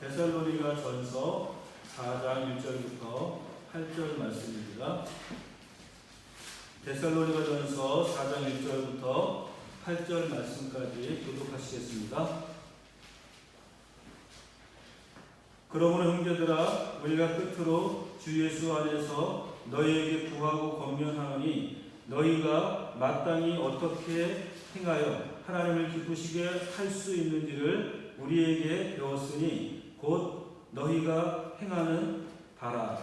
데살로니가 전서 4장 1절부터 8절 말씀입니다. 데살로니가 전서 4장 1절부터 8절 말씀까지 교독하시겠습니다. 그러므로 형제들아, 우리가 끝으로 주 예수 안에서 너희에게 구하고 권면하노니 너희가 마땅히 어떻게 행하여 하나님을 기쁘시게 할 수 있는지를 우리에게 배웠으니 곧 너희가 행하는 바라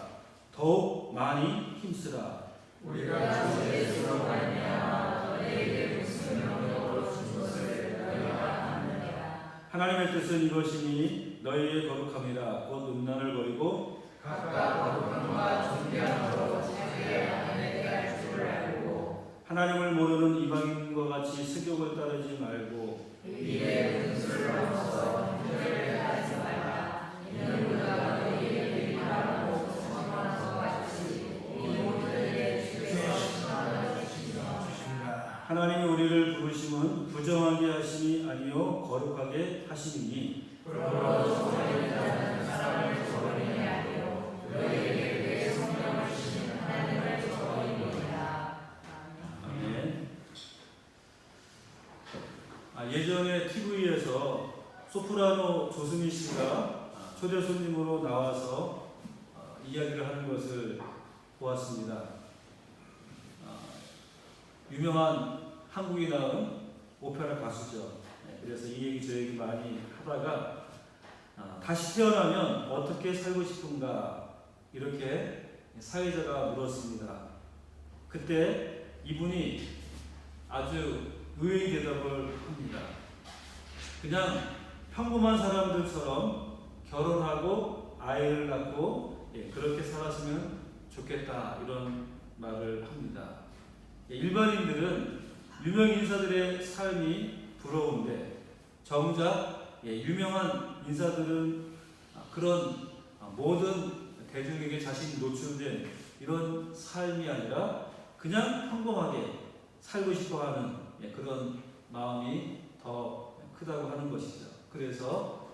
더욱 많이 힘쓰라. 우리가 주 예수로 말미암아 너희에게 무슨 명령으로 준 것을 너희가 아느냐. 하나님의 뜻은 이것이니 너희의 거룩함이라 곧 음란을 버리고 각각 거룩함과 존귀함으로 자기의 하나님에 대할 줄을 알고 하나님을 모르는 이방인과 같이 세욕을 따르지 말고 이에 분수를 넘어서 형제를 하지 말라. 이는 우리가 너희에게 일하라고 선언한 것 같이 이 모든 일에 주께서 시험하여 주시니라. 하나님이 우리를 부르심은 부정하게 하심이 아니요 거룩하게 하심이니 그러므로 소망을 다하는 사람을 저버리지 말고 너희에게 내 성령을 주신 하나님을 저버리니라. 아멘. 예전에 TV에서 소프라노 조승희 씨가 초대 손님으로 나와서 이야기를 하는 것을 보았습니다. 유명한 한국이 낳은 오페라 가수죠. 그래서 이 얘기 저 얘기 많이 하다가 다시 태어나면 어떻게 살고 싶은가 이렇게 사회자가 물었습니다. 그때 이분이 아주 의외의 대답을 합니다. 그냥 평범한 사람들처럼 결혼하고 아이를 낳고 그렇게 살았으면 좋겠다 이런 말을 합니다. 일반인들은 유명 인사들의 삶이 부러운데 정작 유명한 인사들은 그런 모든 대중에게 자신이 노출된 이런 삶이 아니라 그냥 평범하게 살고 싶어하는 그런 마음이 더 크다고 하는 것이죠. 그래서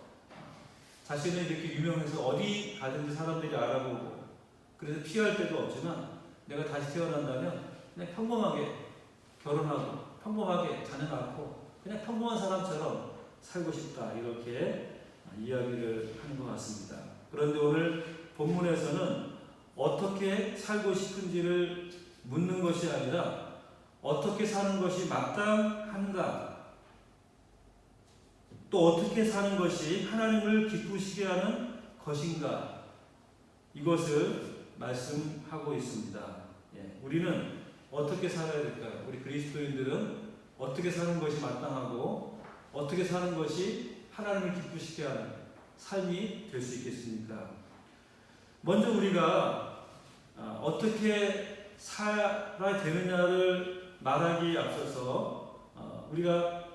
자신은 이렇게 유명해서 어디 가든지 사람들이 알아보고 그래서 피할 데도 없지만 내가 다시 태어난다면 그냥 평범하게 결혼하고 평범하게 자녀 낳고 그냥 평범한 사람처럼 살고 싶다 이렇게 이야기를 하는 것 같습니다. 그런데 오늘 본문에서는 어떻게 살고 싶은지를 묻는 것이 아니라 어떻게 사는 것이 마땅한가, 또 어떻게 사는 것이 하나님을 기쁘시게 하는 것인가, 이것을 말씀하고 있습니다. 우리는 어떻게 살아야 될까요? 우리 그리스도인들은 어떻게 사는 것이 마땅하고 어떻게 사는 것이 하나님을 기쁘시게 하는 삶이 될 수 있겠습니까? 먼저 우리가 어떻게 살아야 되느냐를 말하기에 앞서서 우리가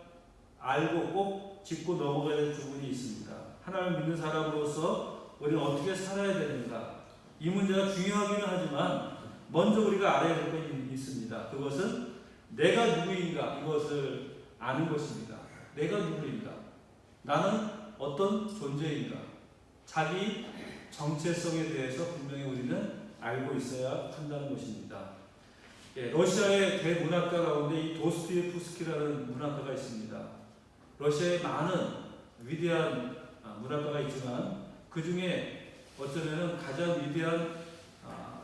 알고 꼭 짚고 넘어가야 될 부분이 있습니다. 하나님을 믿는 사람으로서 우리는 어떻게 살아야 되는가? 이 문제가 중요하기는 하지만 먼저 우리가 알아야 될 것이 있습니다. 그것은 내가 누구인가 이것을 아는 것입니다. 내가 누구인가? 나는 어떤 존재인가? 자기 정체성에 대해서 분명히 우리는 알고 있어야 한다는 것입니다. 러시아의 대문학가 가운데 이 도스토옙스키라는 문학가가 있습니다. 러시아에 많은 위대한 문학가가 있지만 그 중에 어쩌면 가장 위대한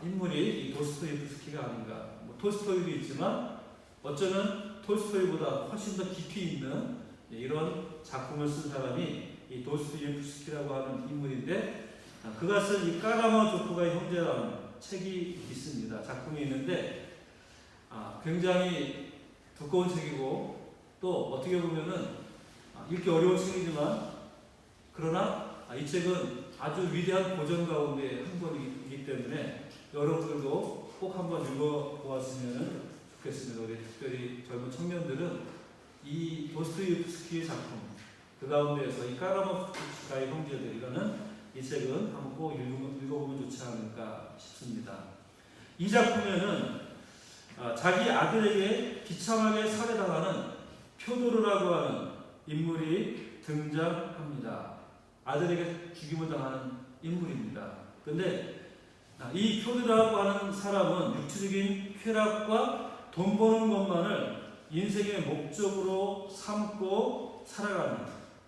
인물이 이 도스토옙스키가 아닌가. 톨스토이도 있지만 어쩌면 톨스토이보다 훨씬 더 깊이 있는 이런 작품을 쓴 사람이 이 도스토옙스키라고 하는 인물인데 그가 쓴 이 까라마조프가의 형제라는 책이 있습니다. 작품이 있는데 굉장히 두꺼운 책이고 또 어떻게 보면은 읽기 어려운 책이지만 그러나 이 책은 아주 위대한 고전 가운데 한 권이기 때문에 여러분들도 꼭 한번 읽어보았으면 좋겠습니다. 우리 특별히 젊은 청년들은 이 도스토옙스키의 작품 그 가운데에서 이 까라마조프가의 형제들이라는 이 책은 한번 꼭 읽어보면 좋지 않을까 싶습니다. 이 작품에는 자기 아들에게 비참하게 살해당하는 표도르라고 하는 인물이 등장합니다. 아들에게 죽임을 당하는 인물입니다. 그런데 이 표드라고 하는 사람은 육체적인 쾌락과 돈 버는 것만을 인생의 목적으로 삼고 살아가는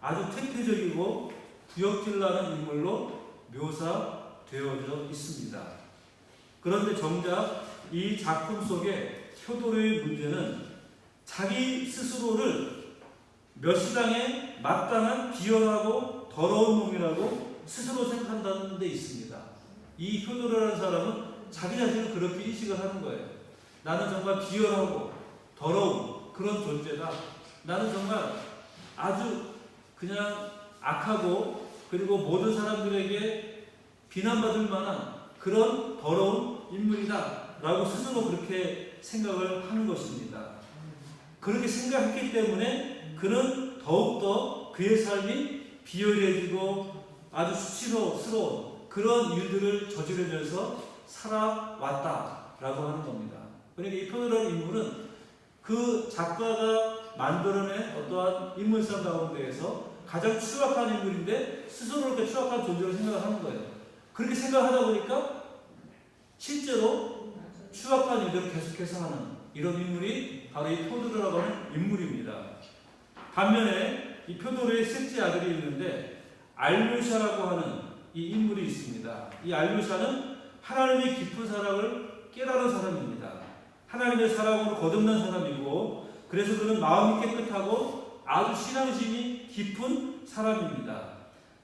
아주 태폐적이고 구역질나는 인물로 묘사되어져 있습니다. 그런데 정작 이 작품 속에 표도르의 문제는 자기 스스로를 몇 시당에 마땅한 비열하고 더러운 놈이라고 스스로 생각한다는 데 있습니다. 이 표도르라는 사람은 자기 자신을 그렇게 인식을 하는 거예요. 나는 정말 비열하고 더러운 그런 존재다. 나는 정말 아주 그냥 악하고 그리고 모든 사람들에게 비난받을 만한 그런 더러운 인물이다 라고 스스로 그렇게 생각을 하는 것입니다. 그렇게 생각했기 때문에 그는 더욱더 그의 삶이 비열해지고 아주 수치스러운 그런 일들을 저지르면서 살아왔다라고 하는 겁니다. 그러니까 이 표도라는 인물은 그 작가가 만들어낸 어떠한 인물상 가운데에서 가장 추악한 인물인데 스스로 그렇게 추악한 존재로 생각을 하는 거예요. 그렇게 생각하다 보니까 실제로 추악한 일들을 계속해서 하는 이런 인물이 바로 이 표도르라고 하는 인물입니다. 반면에 이 표도르의 셋째 아들이 있는데 알묘샤라고 하는 이 인물이 있습니다. 이 알묘샤는 하나님의 깊은 사랑을 깨달은 사람입니다. 하나님의 사랑으로 거듭난 사람이고 그래서 그는 마음이 깨끗하고 아주 신앙심이 깊은 사람입니다.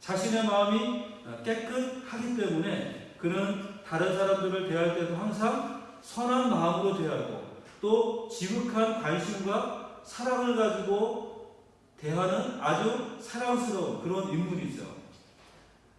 자신의 마음이 깨끗하기 때문에 그는 다른 사람들을 대할 때도 항상 선한 마음으로 대하고 또 지극한 관심과 사랑을 가지고 대하는 아주 사랑스러운 그런 인물이죠.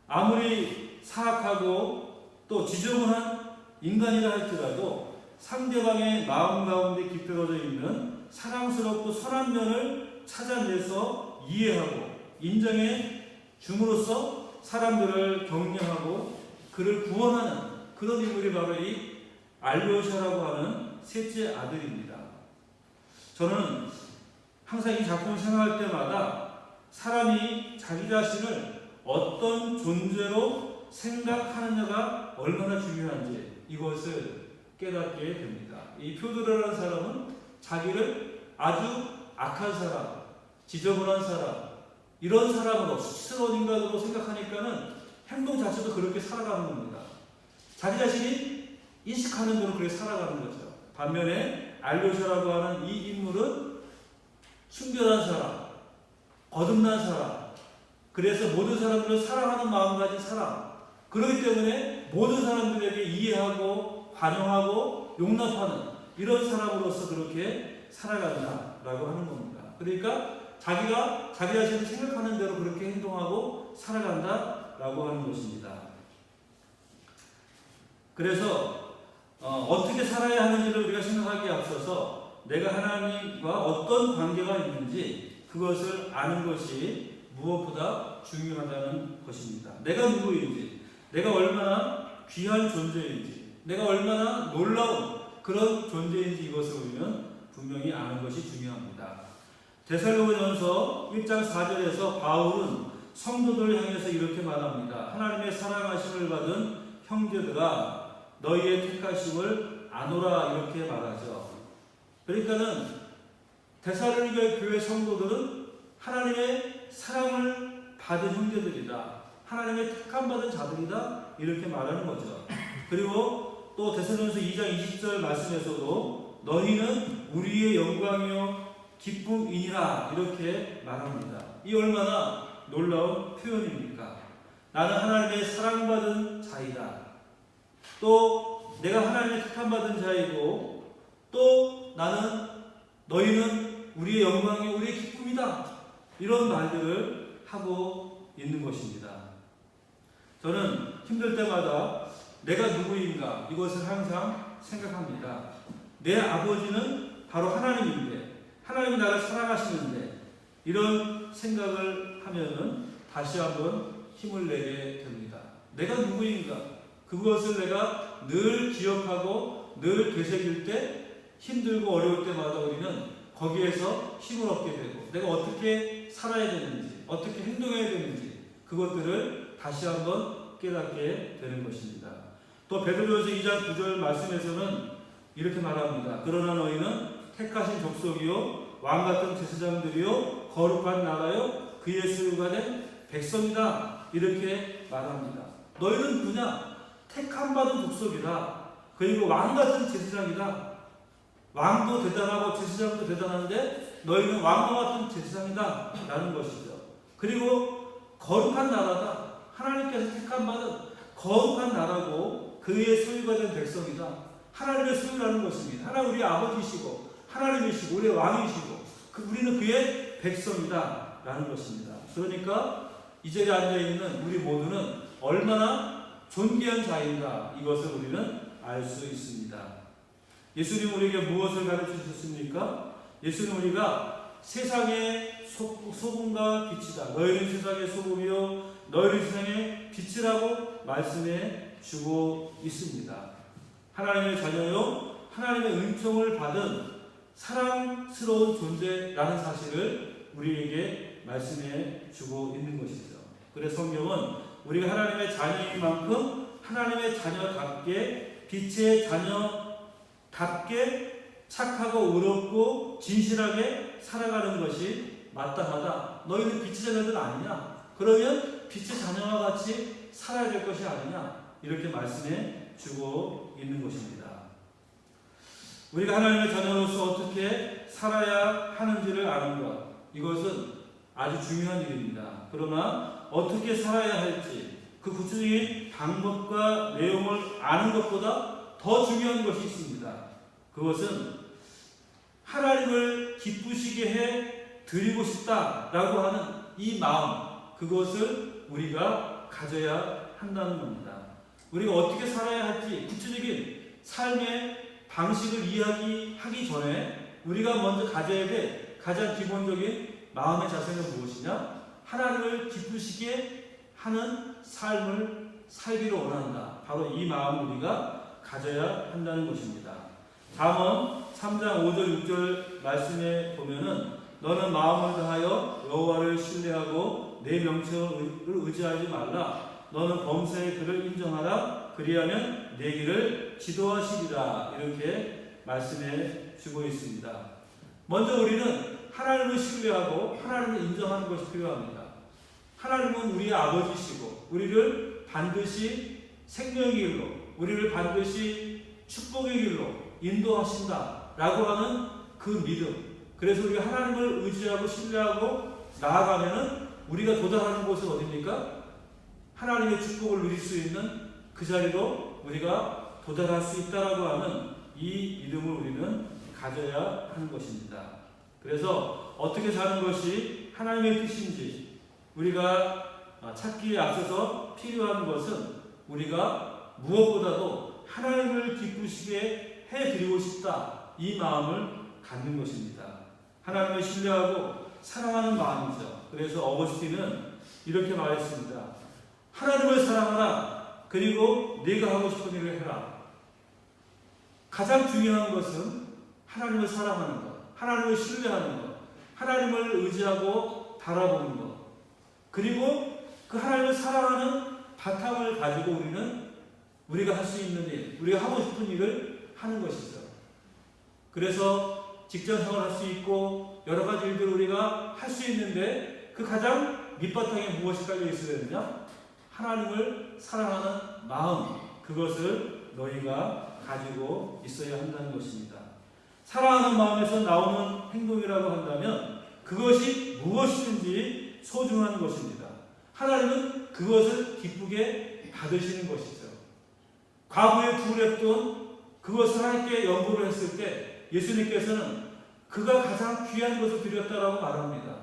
아무리 사악하고 또 지저분한 인간이라 할지라도 상대방의 마음 가운데 깃들어져 있는 사랑스럽고 선한 면을 찾아내서 이해하고 인정해 줌으로써 사람들을 격려하고 그를 구원하는 그런 인물이 바로 이 알묘샤라고 하는 셋째 아들입니다. 저는 항상 이 작품을 생각할 때마다 사람이 자기 자신을 어떤 존재로 생각하느냐가 얼마나 중요한지 이것을 깨닫게 됩니다. 이 표도르라는 사람은 자기를 아주 악한 사람, 지저분한 사람, 이런 사람으로 수치스러운 인간으로 생각하니까는 행동 자체도 그렇게 살아가는 겁니다. 자기 자신이 인식하는 대로 그렇게 살아가는 거죠. 반면에 알묘샤라고 하는 이 인물은 순결한 사람, 거듭난 사람, 그래서 모든 살아가는 마음 가진 사람, 그렇기 때문에 모든 사람들에게 이해하고 관용하고 용납하는 이런 사람으로서 그렇게 살아간다라고 하는 겁니다. 그러니까 자기가 자기 자신을 생각하는 대로 그렇게 행동하고 살아간다라고 하는 것입니다. 그래서 어떻게 살아야 하는지를 우리가 생각하기에 앞서서 내가 하나님과 어떤 관계가 있는지 그것을 아는 것이 무엇보다 중요하다는 것입니다. 내가 누구인지, 내가 얼마나 귀한 존재인지, 내가 얼마나 놀라운 그런 존재인지 이것을 우리는 분명히 아는 것이 중요합니다. 데살로니가전서 1장 4절에서 바울은 성도들을 향해서 이렇게 말합니다. 하나님의 사랑하심을 받은 형제들아 너희의 택하심을 아노라 이렇게 말하죠. 그러니까는 데살로니가 교회 성도들은 하나님의 사랑을 받은 형제들이다. 하나님의 택함 받은 자들이다. 이렇게 말하는 거죠. 그리고 또 데살로니가서 2장 20절 말씀에서도 너희는 우리의 영광이요 기쁨이니라 이렇게 말합니다. 이 얼마나 놀라운 표현입니까? 나는 하나님의 사랑받은 자이다. 또 내가 하나님의 택함받은 자이고 또 나는 너희는 우리의 영광이 우리의 기쁨이다. 이런 말들을 하고 있는 것입니다. 저는 힘들 때마다 내가 누구인가 이것을 항상 생각합니다. 내 아버지는 바로 하나님인데 하나님이 나를 사랑하시는데 이런 생각을 하면은 다시 한번 힘을 내게 됩니다. 내가 누구인가 그것을 내가 늘 기억하고 늘 되새길 때 힘들고 어려울 때마다 우리는 거기에서 힘을 얻게 되고 내가 어떻게 살아야 되는지 어떻게 행동해야 되는지 그것들을 다시 한번 깨닫게 되는 것입니다. 또 베드로전서 2장 9절 말씀에서는 이렇게 말합니다. 그러나 너희는 택하신 족속이요 왕같은 제사장들이요 거룩한 나라요 그의 소유가 된 백성이다. 이렇게 말합니다. 너희는 누구냐? 택함받은 족속이다. 그리고 왕같은 제사장이다. 왕도 대단하고 제사장도 대단한데 너희는 왕과 같은 제사장이다 라는 것이죠. 그리고 거룩한 나라다. 하나님께서 택함받은 거룩한 나라고 그의 소유가 된 백성이다. 하나님의 소유라는 것입니다. 하나님 우리의 아버지시고 하나님이시고 우리의 왕이시고 우리는 그의 백성이다 라는 것입니다. 그러니까 이 자리에 앉아있는 우리 모두는 얼마나 존귀한 자인가 이것을 우리는 알 수 있습니다. 예수님 우리에게 무엇을 가르쳐 주셨습니까? 예수님 우리가 세상의 소금과 빛이다. 너희는 세상의 소금이요 너희는 세상의 빛이라고 말씀해 주고 있습니다. 하나님의 자녀요 하나님의 은총을 받은 사랑스러운 존재라는 사실을 우리에게 말씀해 주고 있는 것이죠. 그래서 성경은 우리가 하나님의 자녀인 만큼 하나님의 자녀답게 빛의 자녀답게 착하고 의롭고 진실하게 살아가는 것이 마땅하다. 너희는 빛의 자녀들 아니냐? 그러면 빛의 자녀와 같이 살아야 될 것이 아니냐? 이렇게 말씀해 주고 있는 것입니다. 우리가 하나님의 자녀로서 어떻게 살아야 하는지를 아는 것, 이것은 아주 중요한 일입니다. 그러나 어떻게 살아야 할지 그 구체적인 방법과 내용을 아는 것보다 더 중요한 것이 있습니다. 그것은 하나님을 기쁘시게 해 드리고 싶다라고 하는 이 마음, 그것을 우리가 가져야 한다는 겁니다. 우리가 어떻게 살아야 할지 구체적인 삶의 방식을 이야기하기 전에 우리가 먼저 가져야 될 가장 기본적인 마음의 자세는 무엇이냐? 하나님을 기쁘시게 하는 삶을 살기를 원한다. 바로 이 마음을 우리가 가져야 한다는 것입니다. 잠언 3장 5절 6절 말씀에 보면은 너는 마음을 다하여 여호와를 신뢰하고 내 명령을 의지하지 말라. 너는 범사의 그를 인정하라. 그리하면 내 길을 지도하시리라. 이렇게 말씀해 주고 있습니다. 먼저 우리는 하나님을 신뢰하고 하나님을 인정하는 것이 필요합니다. 하나님은 우리의 아버지시고 우리를 반드시 생명의 길로, 우리를 반드시 축복의 길로 인도하신다라고 하는 그 믿음. 그래서 우리가 하나님을 의지하고 신뢰하고 나아가면은 우리가 도달하는 곳은 어디입니까? 하나님의 축복을 누릴 수 있는 그 자리로 우리가 도달할 수 있다라고 하는 이 믿음을 우리는 가져야 하는 것입니다. 그래서 어떻게 사는 것이 하나님의 뜻인지 우리가 찾기에 앞서서 필요한 것은 우리가 무엇보다도 하나님을 기쁘시게 해드리고 싶다. 이 마음을 갖는 것입니다. 하나님을 신뢰하고 사랑하는 마음이죠. 그래서 어거스틴은 이렇게 말했습니다. 하나님을 사랑하라. 그리고 네가 하고 싶은 일을 해라. 가장 중요한 것은 하나님을 사랑하는 것, 하나님을 신뢰하는 것, 하나님을 의지하고 바라보는 것, 그리고 그 하나님을 사랑하는 바탕을 가지고 우리가 할 수 있는 일, 우리가 하고 싶은 일을 하는 것이죠. 그래서 직장 생활을 할 수 있고 여러 가지 일들을 우리가 할 수 있는데 그 가장 밑바탕에 무엇이 깔려 있어야 되느냐? 하나님을 사랑하는 마음, 그것을 너희가 가지고 있어야 한다는 것입니다. 사랑하는 마음에서 나오는 행동이라고 한다면 그것이 무엇이든지 소중한 것입니다. 하나님은 그것을 기쁘게 받으시는 것이죠. 과거에 부렸던 그것을 하나님께 연보를 했을 때 예수님께서는 그가 가장 귀한 것을 드렸다라고 말합니다.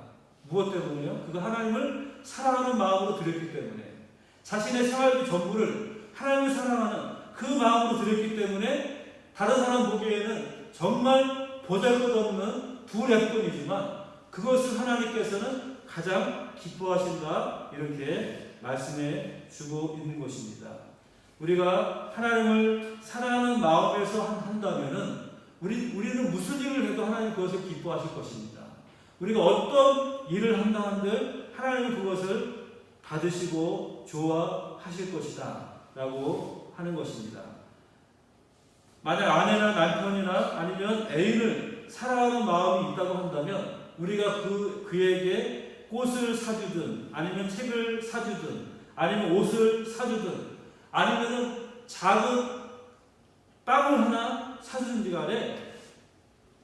무엇 때문에요? 그가 하나님을 사랑하는 마음으로 드렸기 때문에, 자신의 생활의 전부를 하나님을 사랑하는 그 마음으로 드렸기 때문에 다른 사람 보기에는 정말 보잘것없는 부랩돈이지만 그것을 하나님께서는 가장 기뻐하신다. 이렇게 말씀해 주고 있는 것입니다. 우리가 하나님을 사랑하는 마음에서 한다면은 우리는 무슨 일을 해도 하나님 그것을 기뻐하실 것입니다. 우리가 어떤 일을 한다 한들 하나님은 그것을 받으시고 좋아하실 것이다 라고 하는 것입니다. 만약 아내나 남편이나 아니면 애인을 사랑하는 마음이 있다고 한다면 우리가 그에게 꽃을 사주든 아니면 책을 사주든 아니면 옷을 사주든 아니면 작은 빵을 하나 사주든지 간에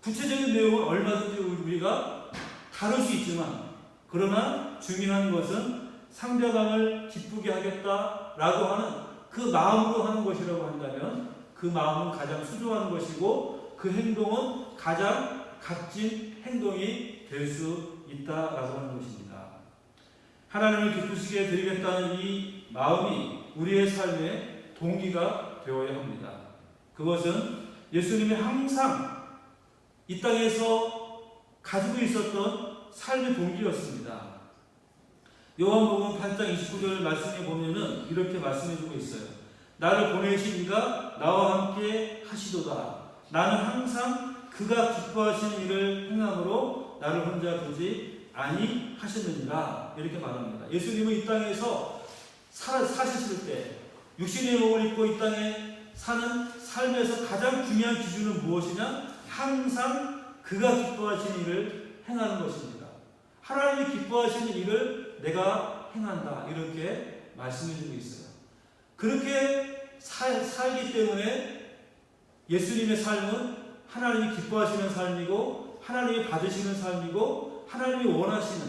구체적인 내용은 얼마든지 우리가 다룰 수 있지만 그러나 중요한 것은 상대방을 기쁘게 하겠다라고 하는 그 마음으로 하는 것이라고 한다면 그 마음은 가장 수조한 것이고 그 행동은 가장 값진 행동이 될 수 있다라고 하는 것입니다. 하나님을 기쁘시게 드리겠다는 이 마음이 우리의 삶의 동기가 되어야 합니다. 그것은 예수님이 항상 이 땅에서 가지고 있었던 삶의 동기였습니다. 요한복음 8장 29절 말씀에 보면은 이렇게 말씀해주고 있어요. 나를 보내신 이가 나와 함께 하시도다. 나는 항상 그가 기뻐하시는 일을 행함으로 나를 혼자 두지 아니하셨느니라. 이렇게 말합니다. 예수님은 이 땅에서 사셨을 때 육신의 몸을 입고 이 땅에 사는 삶에서 가장 중요한 기준은 무엇이냐? 항상 그가 기뻐하시는 일을 행하는 것입니다. 하나님이 기뻐하시는 일을 내가 행한다. 이렇게 말씀해주고 있어요. 그렇게 살기 때문에 예수님의 삶은 하나님이 기뻐하시는 삶이고 하나님이 받으시는 삶이고 하나님이 원하시는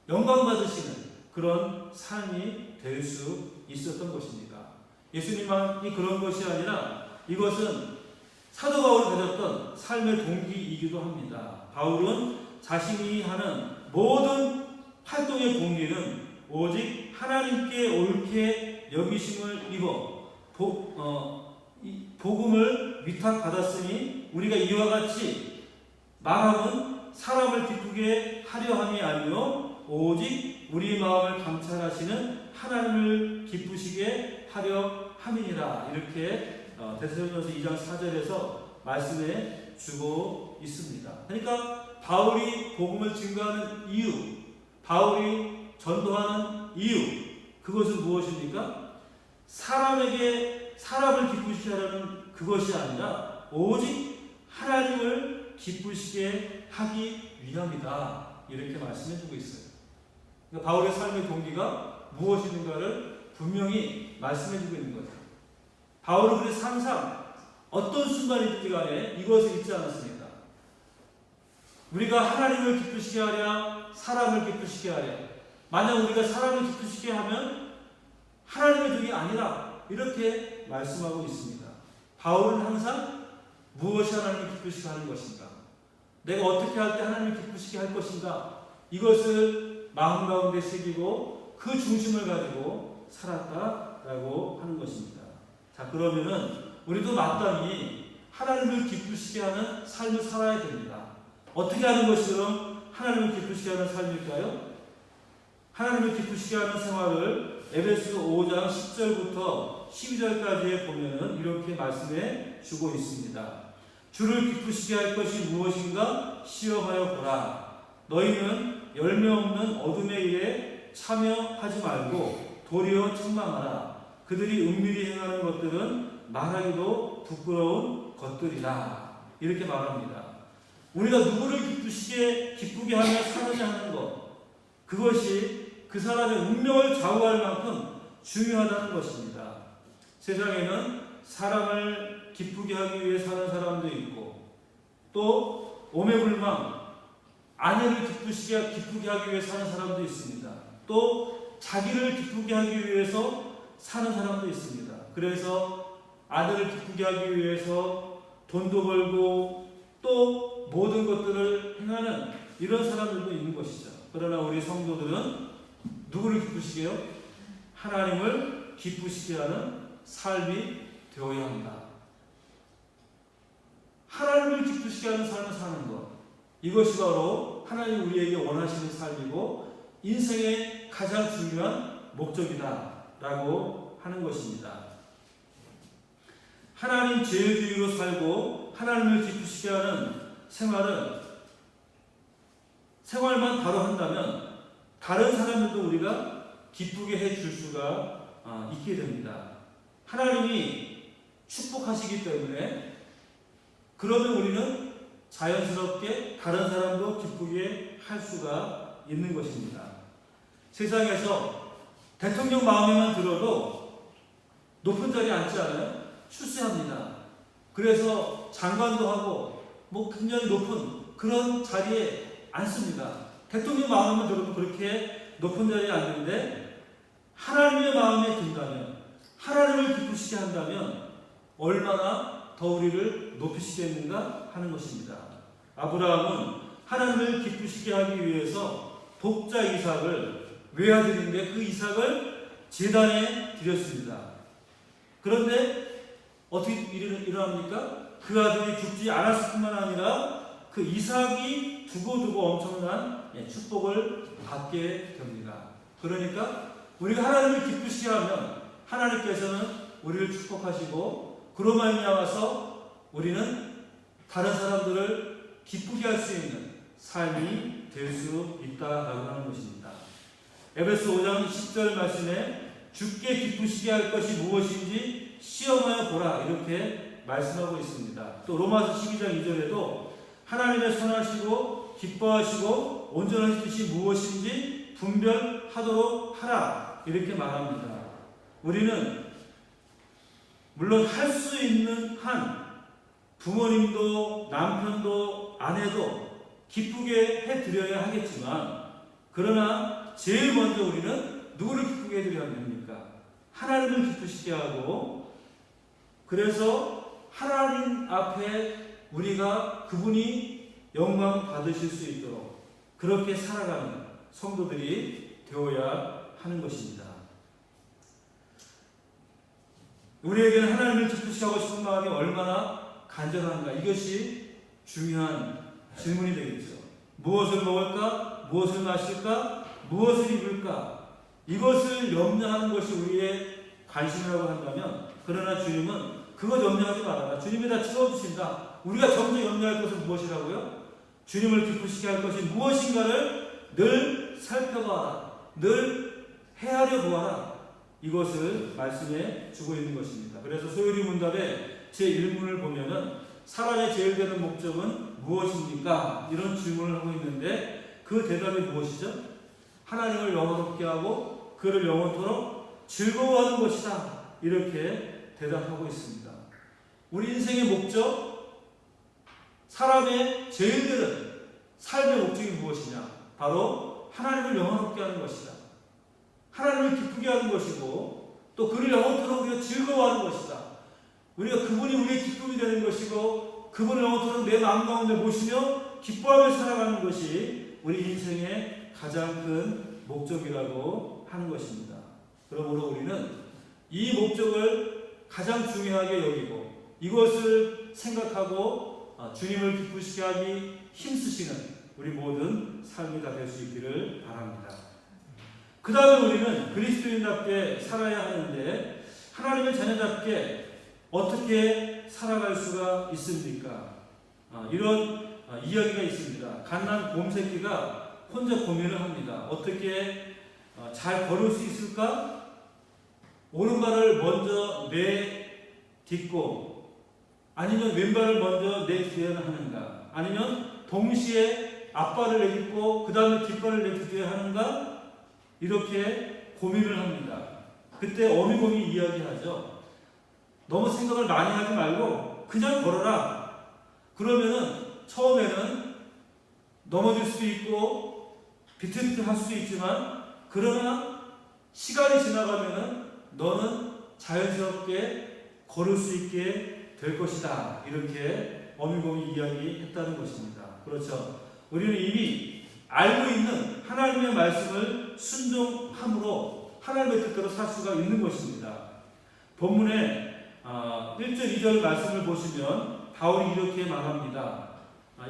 영광 받으시는 그런 삶이 될 수 있었던 것입니다. 예수님만이 그런 것이 아니라 이것은 사도 바울이 가졌던 삶의 동기이기도 합니다. 바울은 자신이 하는 모든 활동의 동기는 오직 하나님께 옳게 여기심을 입어 복음을 위탁받았으니 우리가 이와 같이 말함은 사람을 기쁘게 하려 함이 아니요 오직 우리 마음을 감찰하시는 하나님을 기쁘시게 하려 함이니라. 이렇게 데살로니가서 2장 4절에서 말씀해 주고 있습니다. 그러니까 바울이 복음을 증거하는 이유, 바울이 전도하는 이유, 그것은 무엇입니까? 사람을 기쁘시게 하려는 그것이 아니라 오직 하나님을 기쁘시게 하기 위함이다. 이렇게 말씀해 주고 있어요. 그러니까 바울의 삶의 동기가 무엇인가를 분명히 말씀해 주고 있는 거죠. 바울은 그래서 항상 어떤 순간이든지 간에 이것을 잊지 않았습니다. 우리가 하나님을 기쁘시게 하랴, 사람을 기쁘시게 하랴. 만약 우리가 사람을 기쁘시게 하면 하나님의 종이 아니라 이렇게 말씀하고 있습니다. 바울은 항상 무엇이 하나님을 기쁘시게 하는 것인가? 내가 어떻게 할 때 하나님을 기쁘시게 할 것인가? 이것을 마음 가운데 새기고 그 중심을 가지고 살았다라고 하는 것입니다. 자, 그러면은 우리도 마땅히 하나님을 기쁘시게 하는 삶을 살아야 됩니다. 어떻게 하는 것이 그럼 하나님을 기쁘시게 하는 삶일까요? 하나님을 기쁘시게 하는 생활을 에베소서 5장 10절부터 12절까지에 보면은 이렇게 말씀해 주고 있습니다. 주를 기쁘시게 할 것이 무엇인가 시험하여 보라. 너희는 열매 없는 어둠의 일에 참여하지 말고 도리어 책망하라. 그들이 은밀히 행하는 것들은 말하기도 부끄러운 것들이라. 이렇게 말합니다. 우리가 누구를 기쁘게 하며 사느냐 하는 것, 그것이 그 사람의 운명을 좌우할 만큼 중요하다는 것입니다. 세상에는 사람을 기쁘게 하기 위해 사는 사람도 있고 또 오매불망 아내를 기쁘게 하기 위해 사는 사람도 있습니다. 또 자기를 기쁘게 하기 위해서 사는 사람도 있습니다. 그래서 아들을 기쁘게 하기 위해서 돈도 벌고 또 모든 것들을 행하는 이런 사람들도 있는 것이죠. 그러나 우리 성도들은 누구를 기쁘시게 해요? 하나님을 기쁘시게 하는 삶이 되어야 합니다. 하나님을 기쁘시게 하는 삶을 사는 것, 이것이 바로 하나님 우리에게 원하시는 삶이고 인생의 가장 중요한 목적이다라고 하는 것입니다. 하나님 제일주의로 살고 하나님을 기쁘시게 하는 생활만 바로 한다면 다른 사람들도 우리가 기쁘게 해줄 수가 있게 됩니다. 하나님이 축복하시기 때문에 그러면 우리는 자연스럽게 다른 사람도 기쁘게 할 수가 있는 것입니다. 세상에서 대통령 마음에만 들어도 높은 자리에 앉지 않아요? 출세합니다. 그래서 장관도 하고 굉장히 높은 그런 자리에 앉습니다. 대통령 마음에만 들어도 그렇게 높은 자리에 앉는데 하나님의 마음에 든다면, 하나님을 기쁘시게 한다면 얼마나 더 우리를 높이시겠는가 하는 것입니다. 아브라함은 하나님을 기쁘시게 하기 위해서 독자 이삭을 외아들인데 그 이삭을 제단에 드렸습니다. 그런데 어떻게 일어납니까? 그 아들이 죽지 않았을 뿐만 아니라 그 이삭이 두고두고 엄청난 축복을 받게 됩니다. 그러니까 우리가 하나님을 기쁘시게 하면 하나님께서는 우리를 축복하시고 그로 말미암아서 우리는 다른 사람들을 기쁘게 할 수 있는 삶이 될 수 있다라고 하는 것입니다. 에베소 5장 10절 말씀에 주께 기쁘시게 할 것이 무엇인지 시험하여 보라 이렇게 말씀하고 있습니다. 또 로마서 12장 2절에도 하나님의 선하시고 기뻐하시고 온전하신 뜻이 무엇인지 분별하도록 하라 이렇게 말합니다. 우리는 물론 할 수 있는 한 부모님도 남편도 아내도 기쁘게 해드려야 하겠지만 그러나 제일 먼저 우리는 누구를 기쁘게 해드려야 됩니까? 하나님을 기쁘시게 하고 그래서 하나님 앞에 우리가 그분이 영광 받으실 수 있도록 그렇게 살아가는 성도들이 되어야 하는 것입니다. 우리에게는 하나님을 기쁘시게 하고 싶은 마음이 얼마나 간절한가 이것이 중요한 질문이 되겠죠. 무엇을 먹을까? 무엇을 마실까? 무엇을 입을까? 이것을 염려하는 것이 우리의 관심이라고 한다면 그러나 주님은 그거 염려하지 말아라. 주님이 다 채워주신다. 우리가 정작 염려할 것은 무엇이라고요? 주님을 기쁘시게 할 것이 무엇인가를 늘 살펴봐라. 늘 헤아려 보아라. 이것을 말씀해 주고 있는 것입니다. 그래서 소요리 문답의 제1문을 보면은 살아야 제일 되는 목적은 무엇입니까? 이런 질문을 하고 있는데 그 대답이 무엇이죠? 하나님을 영원롭게 하고 그를 영원토록 즐거워하는 것이다. 이렇게 대답하고 있습니다. 우리 인생의 목적, 사람의 제일 되는 삶의 목적이 무엇이냐? 바로 하나님을 영원롭게 하는 것이다. 하나님을 기쁘게 하는 것이고 또 그를 영원토록 우리가 즐거워하는 것이다. 우리가 그분이 우리의 기쁨이 되는 것이고 그분을 영원토록 내 마음 가운데 모시며 기뻐하며 살아가는 것이 우리 인생의 가장 큰 목적이라고 하는 것입니다. 그러므로 우리는 이 목적을 가장 중요하게 여기고 이것을 생각하고 주님을 기쁘시게 하기 힘쓰시는 우리 모든 삶이 다 될 수 있기를 바랍니다. 그 다음에 우리는 그리스도인답게 살아야 하는데 하나님의 자녀답게 어떻게 살아갈 수가 있습니까? 이런 이야기가 있습니다. 갓난 곰새끼가 혼자 고민을 합니다. 어떻게 잘 걸을 수 있을까? 오른발을 먼저 내딛고 아니면 왼발을 먼저 내딛어야 하는가? 아니면 동시에 앞발을 내딛고 그 다음에 뒷발을 내딛어야 하는가? 이렇게 고민을 합니다. 그때 어미곰이 이야기하죠. 너무 생각을 많이 하지 말고 그냥 걸어라. 그러면은 처음에는 넘어질 수도 있고 비틀비틀할 수도 있지만 그러나 시간이 지나가면은 너는 자연스럽게 걸을 수 있게 될 것이다. 이렇게 어미곰이 이야기했다는 것입니다. 그렇죠. 우리는 이미 알고 있는 하나님의 말씀을 순종함으로 하나님의 뜻대로 살 수가 있는 것입니다. 본문에 1절 2절 말씀을 보시면 바울이 이렇게 말합니다.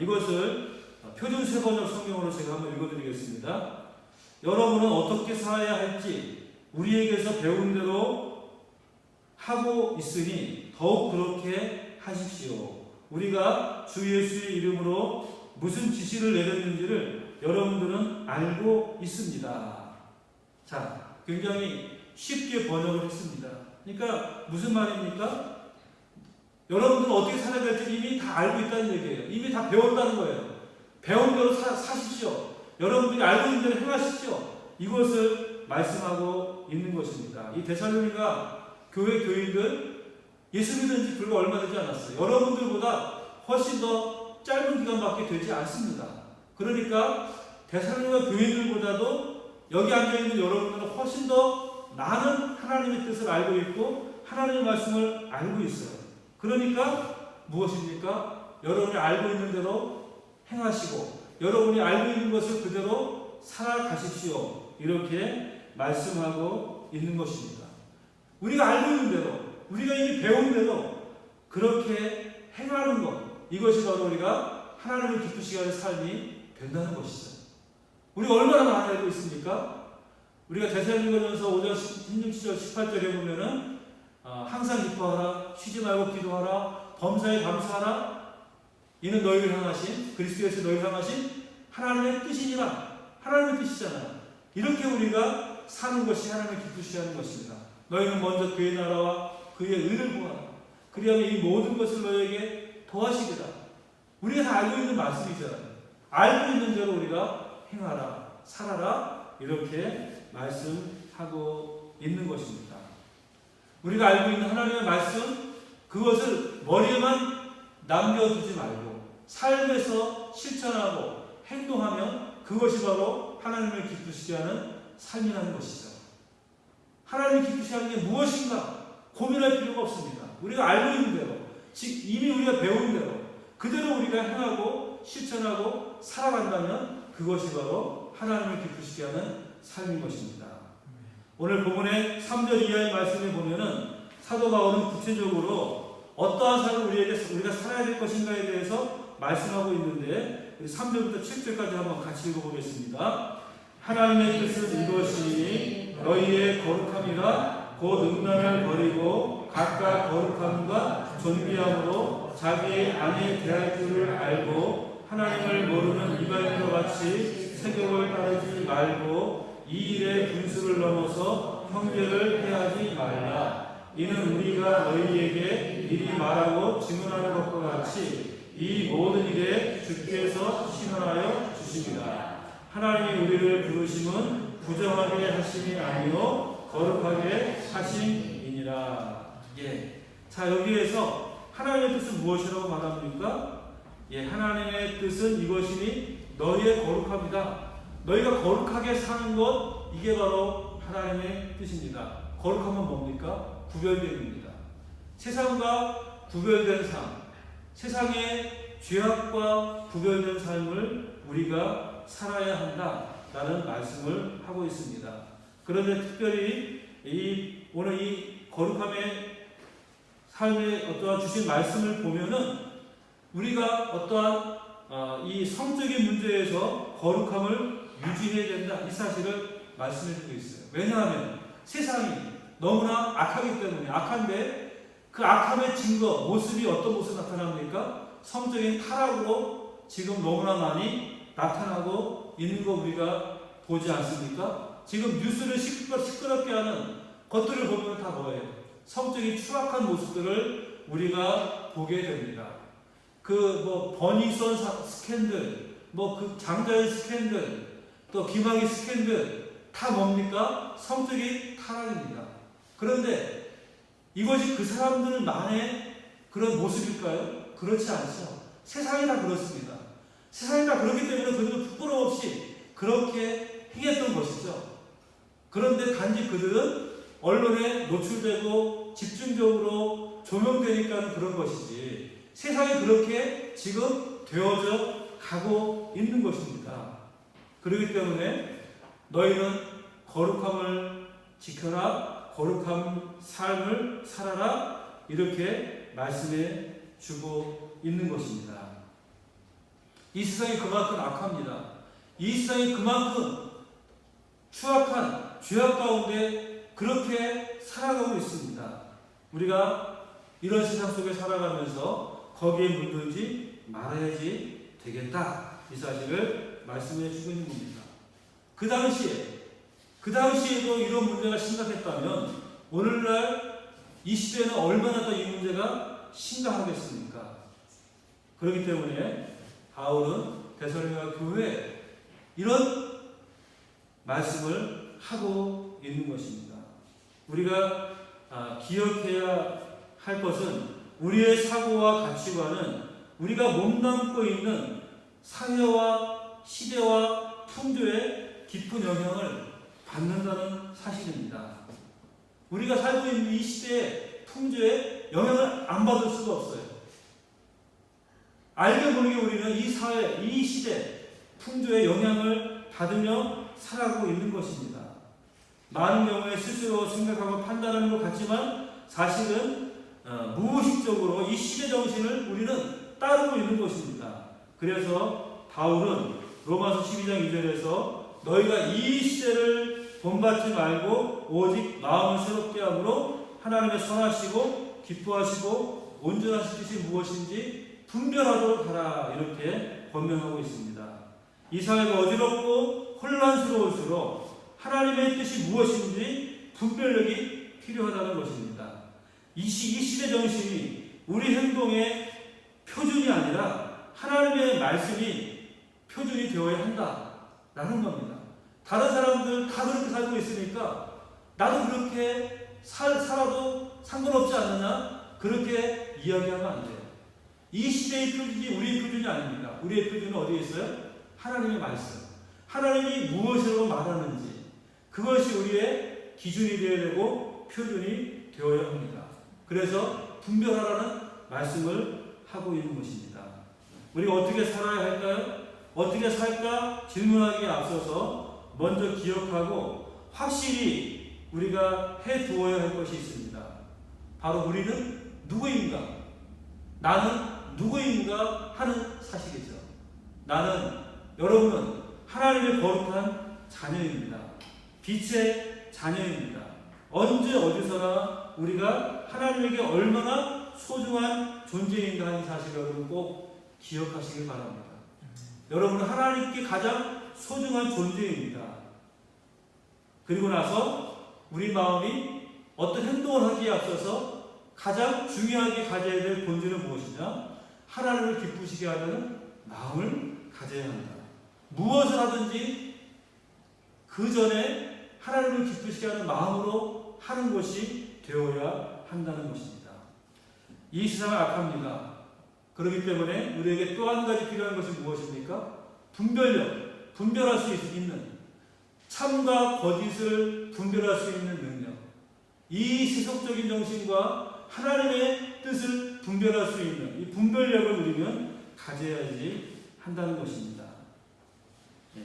이것을 표준 세번역 성경으로 제가 한번 읽어드리겠습니다. 여러분은 어떻게 살아야 할지 우리에게서 배운 대로 하고 있으니 더욱 그렇게 하십시오. 우리가 주 예수의 이름으로 무슨 지시를 내렸는지를 여러분들은 알고 있습니다. 자, 굉장히 쉽게 번역을 했습니다. 그러니까 무슨 말입니까? 여러분들은 어떻게 살아야 될지 이미 다 알고 있다는 얘기예요. 이미 다 배웠다는 거예요. 배운 대로 사십시오. 여러분들이 알고 있는 대로 행하십시오. 이것을 말씀하고 있는 것입니다. 이 데살로니가 교회 교인들 예수 믿은 지 불과 얼마 되지 않았어요. 여러분들보다 훨씬 더 짧은 기간밖에 되지 않습니다. 그러니까 데살로니가 교인들보다도 여기 앉아있는 여러분들은 훨씬 더 많은 하나님의 뜻을 알고 있고 하나님의 말씀을 알고 있어요. 그러니까 무엇입니까? 여러분이 알고 있는 대로 행하시고 여러분이 알고 있는 것을 그대로 살아가십시오. 이렇게 말씀하고 있는 것입니다. 우리가 알고 있는 대로, 우리가 이미 배운 대로 그렇게 행하는 것, 이것이 바로 우리가 하나님을 기쁘시게 하는 삶이 된다는 것이죠. 우리가 얼마나 많이 알고 있습니까? 우리가 데살로니가전서 5장 16절 18절에 보면은 항상 기뻐하라, 쉬지 말고 기도하라, 범사에 감사하라. 이는 너희를 향하신 그리스도에서 너희를 향하신 하나님의 뜻이니라. 하나님의 뜻이잖아요. 이렇게 우리가 사는 것이 하나님을 기쁘시게 하는 것입니다. 너희는 먼저 그의 나라와 그의 의를 구하라. 그리하면 이 모든 것을 너희에게 더하시리라. 우리가 다 알고 있는 말씀이잖아요. 알고 있는 대로 우리가 행하라, 살아라. 이렇게 말씀하고 있는 것입니다. 우리가 알고 있는 하나님의 말씀, 그것을 머리에만 남겨두지 말고 삶에서 실천하고 행동하면 그것이 바로 하나님을 기쁘시게 하는 삶이라는 것이죠. 하나님을 기쁘시게 하는 게 무엇인가 고민할 필요가 없습니다. 우리가 알고 있는 대로, 즉 이미 우리가 배운 대로 그대로 우리가 행하고 실천하고 살아간다면 그것이 바로 하나님을 기쁘시게 하는 삶인 것입니다. 오늘 본문의 3절 이하의 말씀에 보면은 사도 바울은 구체적으로 어떠한 삶을 우리가 살아야 될 것인가에 대해서 말씀하고 있는데 3절부터 7절까지 한번 같이 읽어보겠습니다. 하나님의 뜻은 이것이니 너희의 거룩함이라 곧 음란을 버리고 각각 거룩함과 존귀함으로 자기 안에 대할 줄을 알고 하나님을 모르는 이방인과 같이 세격을 따르지 말고 이 일에 분수를 넘어서 형제를 해하지 말라. 이는 우리가 너희에게 미리 말하고 증언하는 것과 같이 이 모든 일에 주께서 신원하여 주십니다. 하나님이 우리를 부르심은 부정하게 하심이 아니요 거룩하게 하심이니라. 자, 여기에서 하나님의 뜻은 무엇이라고 말합니까? 하나님의 뜻은 이것이니 너희의 거룩함이다. 너희가 거룩하게 사는 것, 이게 바로 하나님의 뜻입니다. 거룩함은 뭡니까? 구별됨입니다. 세상과 구별된 삶, 세상의 죄악과 구별된 삶을 우리가 살아야 한다라는 말씀을 하고 있습니다. 그런데 특별히 오늘 이 거룩함의 삶에 어떠한 주신 말씀을 보면은 우리가 어떠한 이 성적인 문제에서 거룩함을 유지해야 된다, 이 사실을 말씀해 주고 있어요. 왜냐하면 세상이 너무나 악하기 때문에, 악한데 그 악함의 증거, 모습이 어떤 모습 나타납니까? 성적인 타락으로 지금 너무나 많이 나타나고 있는 거 우리가 보지 않습니까? 지금 뉴스를 시끄럽게 하는 것들을 보면 다 뭐예요? 성적인 추악한 모습들을 우리가 보게 됩니다. 버니선 스캔들, 장자연 스캔들, 또 김학의 스캔들, 다 뭡니까? 성적인 타락입니다. 그런데 이것이 그 사람들만의 그런 모습일까요? 그렇지 않죠. 세상이 다 그렇습니다. 세상이 다 그렇기 때문에 그들은 부끄러움 없이 그렇게 행했던 것이죠. 그런데 단지 그들은 언론에 노출되고 집중적으로 조명되니까 그런 것이지 세상이 그렇게 지금 되어져 가고 있는 것입니다. 그렇기 때문에 너희는 거룩함을 지켜라, 거룩한 삶을 살아라, 이렇게 말씀해 주고 있는 것입니다. 이 세상이 그만큼 악합니다. 이 세상이 그만큼 추악한 죄악 가운데 그렇게 살아가고 있습니다. 우리가 이런 세상 속에 살아가면서 거기에 물들지 말아야지 되겠다, 이 사실을 말씀해 주고 있는 겁니다. 그 당시에 그 당시에도 이런 문제가 심각했다면 오늘날 이 시대는 얼마나 더 이 문제가 심각하겠습니까? 그렇기 때문에 바울은 데살로니가 교회에 이런 말씀을 하고 있는 것입니다. 우리가 기억해야 할 것은 우리의 사고와 가치관은 우리가 몸담고 있는 사회와 시대와 풍조에 깊은 영향을 받는다는 사실입니다. 우리가 살고 있는 이 시대의 풍조에 영향을 안 받을 수가 없어요. 알게 모르게 우리는 이 사회, 이 시대 풍조의 영향을 받으며 살아가고 있는 것입니다. 많은 경우에 스스로 생각하고 판단하는 것 같지만 사실은 무의식적으로 이 시대 정신을 우리는 따르고 있는 것입니다. 그래서 바울은 로마서 12장 2절에서 너희가 이 시대를 본받지 말고 오직 마음을 새롭게 함으로 하나님의 선하시고 기뻐하시고 온전하신 뜻이 무엇인지 분별하도록 하라, 이렇게 권면하고 있습니다. 이 사회가 어지럽고 혼란스러울수록 하나님의 뜻이 무엇인지 분별력이 필요하다는 것입니다. 이 시대 정신이 우리 행동의 표준이 아니라 하나님의 말씀이 표준이 되어야 한다라는 겁니다. 다른 사람들 다 그렇게 살고 있으니까 나도 그렇게 살아도 상관없지 않느냐, 그렇게 이야기하면 안 돼요. 이 시대의 표준이 우리의 표준이 아닙니다. 우리의 표준은 어디에 있어요? 하나님의 말씀. 하나님이 무엇으로 말하는지 그것이 우리의 기준이 되어야 되고 표준이 되어야 합니다. 그래서 분별하라는 말씀을 하고 있는 것입니다. 우리가 어떻게 살아야 할까요? 어떻게 살까 질문하기에 앞서서 먼저 기억하고 확실히 우리가 해두어야 할 것이 있습니다. 바로 우리는 누구인가? 나는 누구인가 하는 사실이죠. 여러분은 하나님의 거룩한 자녀입니다. 빛의 자녀입니다. 언제 어디서나 우리가 하나님에게 얼마나 소중한 존재인가 하는 사실을 여러분 꼭 기억하시길 바랍니다. 여러분은 하나님께 가장 소중한 존재입니다. 그리고 나서 우리 마음이 어떤 행동을 하기에 앞서서 가장 중요하게 가져야 될 본질은 무엇이냐? 하나님을 기쁘시게 하는 마음을 가져야 한다. 무엇을 하든지 그 전에 하나님을 기쁘시게 하는 마음으로 하는 것이 되어야 한다는 것입니다. 이 세상은 악합니다. 그렇기 때문에 우리에게 또 한 가지 필요한 것이 무엇입니까? 분별력, 분별할 수 있는, 참과 거짓을 분별할 수 있는 능력. 이 세속적인 정신과 하나님의 뜻을 분별할 수 있는 이 분별력을 우리는 가져야지 한다는 것입니다.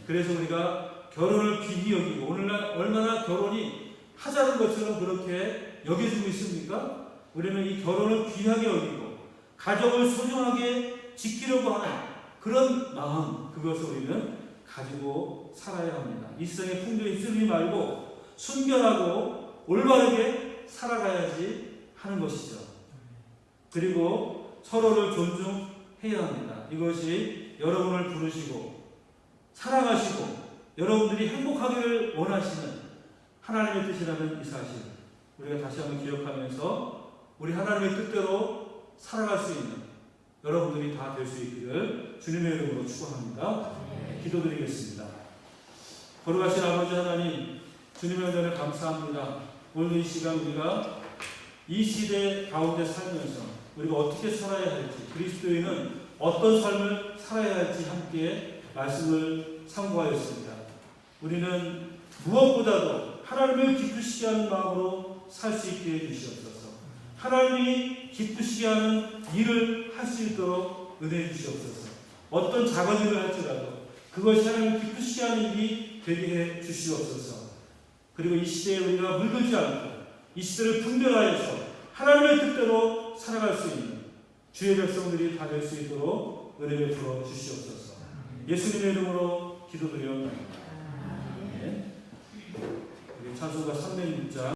그래서 우리가 결혼을 귀히 여기고, 오늘날 얼마나 결혼이 하자는 것처럼 그렇게 여겨지고 있습니까? 우리는 이 결혼을 귀하게 여기고 가족을 소중하게 지키려고 하는 그런 마음, 그것을 우리는 가지고 살아야 합니다. 이 세상의 풍조에 휩쓸리지 말고 순결하고 올바르게 살아가야지 하는 것이죠. 그리고 서로를 존중해야 합니다. 이것이 여러분을 부르시고 사랑하시고 여러분들이 행복하기를 원하시는 하나님의 뜻이라는 이 사실, 우리가 다시 한번 기억하면서 우리 하나님의 뜻대로 살아갈 수 있는 여러분들이 다 될 수 있기를 주님의 이름으로 축원합니다. 기도드리겠습니다. 거룩하신 아버지 하나님, 주님의 은혜를 감사합니다. 오늘 이 시간 우리가 이 시대 가운데 살면서 우리가 어떻게 살아야 할지, 그리스도인은 어떤 삶을 살아야 할지 함께 말씀을 참고하였습니다. 우리는 무엇보다도 하나님을 기쁘시게 하는 마음으로 살 수 있게 해주시옵소서. 하나님이 기쁘시게 하는 일을 할 수 있도록 은혜해 주시옵소서. 어떤 작은 일을 할지라도 그것이 하나님을 기쁘시게 하는 일이 되게 해 주시옵소서. 그리고 이 시대에 우리가 물들지 않고 이 시대를 분별하여서 하나님의 뜻대로 살아갈 수 있는 주의 백성들이 다 될 수 있도록 은혜 베풀어 주시옵소서. 예수님의 이름으로 기도드려옵나이다. 찬송가 306장